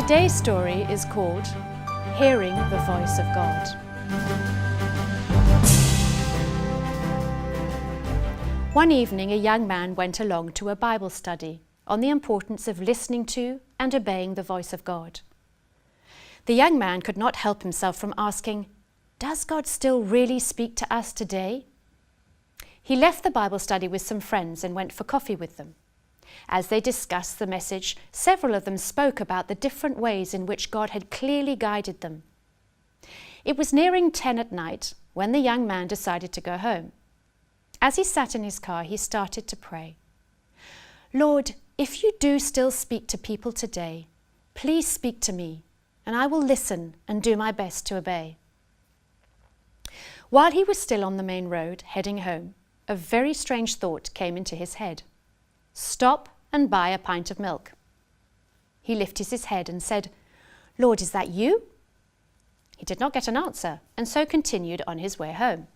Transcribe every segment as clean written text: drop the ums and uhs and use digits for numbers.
Today's story is called Hearing the Voice of God. One evening, a young man went along to a Bible study on the importance of listening to and obeying the voice of God. The young man could not help himself from asking, "Does God still really speak to us today?" He left the Bible study with some friends and went for coffee with them. As they discussed the message, several of them spoke about the different ways in which God had clearly guided them. It was nearing 10 at night when the young man decided to go home. As he sat in his car, he started to pray. "Lord, if you do still speak to people today, please speak to me, and I will listen and do my best to obey." While he was still on the main road, heading home, a very strange thought came into his head. Stop and buy a pint of milk. He lifted his head and said, "Lord, is that you?" He did not get an answer, and so continued on his way home.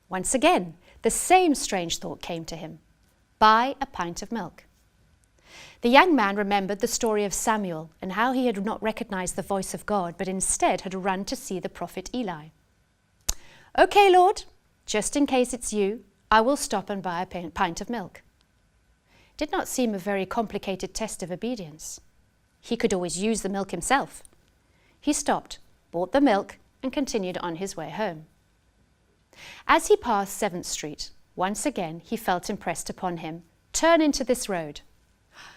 Once again, the same strange thought came to him. Buy a pint of milk. The young man remembered the story of Samuel and how he had not recognized the voice of God, but instead had run to see the prophet Eli. "Okay, Lord, just in case it's you, I will stop and buy a pint of milk." It did not seem a very complicated test of obedience. He could always use the milk himself. He stopped, bought the milk, and continued on his way home. As he passed 7th Street, once again he felt impressed upon him, "Turn into this road."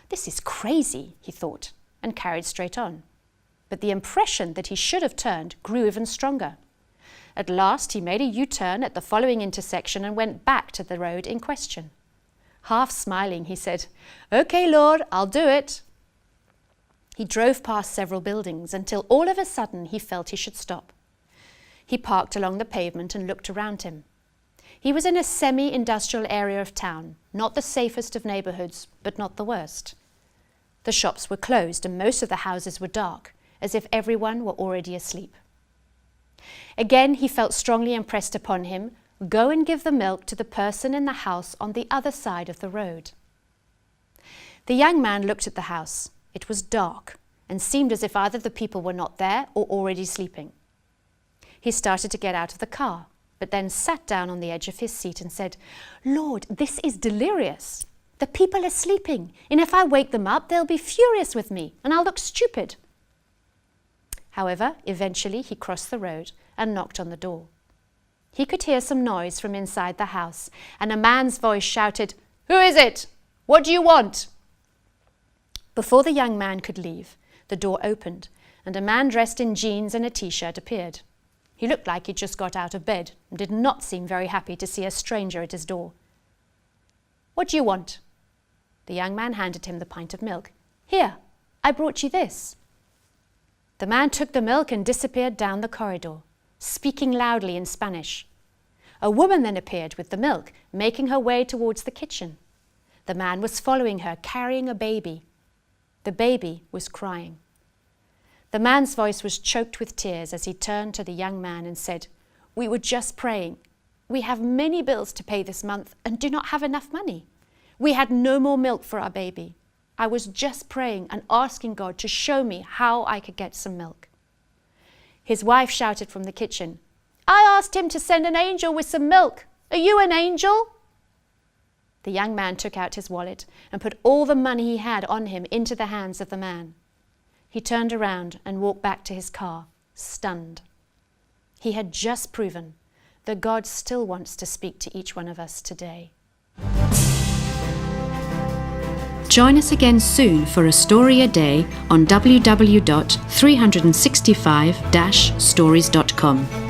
"This is crazy," he thought, and carried straight on. But the impression that he should have turned grew even stronger. At last he made a U-turn at the following intersection and went back to the road in question. Half smiling, he said, "Okay, Lord, I'll do it." He drove past several buildings until all of a sudden he felt he should stop. He parked along the pavement and looked around him. He was in a semi-industrial area of town, not the safest of neighborhoods, but not the worst. The shops were closed and most of the houses were dark, as if everyone were already asleep. Again, he felt strongly impressed upon him, "Go and give the milk to the person in the house on the other side of the road." The young man looked at the house. It was dark and seemed as if either the people were not there or already sleeping. He started to get out of the car, but then sat down on the edge of his seat and said, "Lord, this is delirious. The people are sleeping, and if I wake them up, they'll be furious with me, and I'll look stupid." However, eventually he crossed the road and knocked on the door. He could hear some noise from inside the house, and a man's voice shouted, "Who is it? What do you want?" Before the young man could leave, the door opened, and a man dressed in jeans and a t-shirt appeared. He looked like he'd just got out of bed and did not seem very happy to see a stranger at his door. "What do you want?" The young man handed him the pint of milk. "Here, I brought you this." The man took the milk and disappeared down the corridor, speaking loudly in Spanish. A woman then appeared with the milk, making her way towards the kitchen. The man was following her, carrying a baby. The baby was crying. The man's voice was choked with tears as he turned to the young man and said, "We were just praying. We have many bills to pay this month and do not have enough money. We had no more milk for our baby. I was just praying and asking God to show me how I could get some milk." His wife shouted from the kitchen, "I asked him to send an angel with some milk. Are you an angel?" The young man took out his wallet and put all the money he had on him into the hands of the man. He turned around and walked back to his car, stunned. He had just proven that God still wants to speak to each one of us today. Join us again soon for a story a day on www.365-stories.com.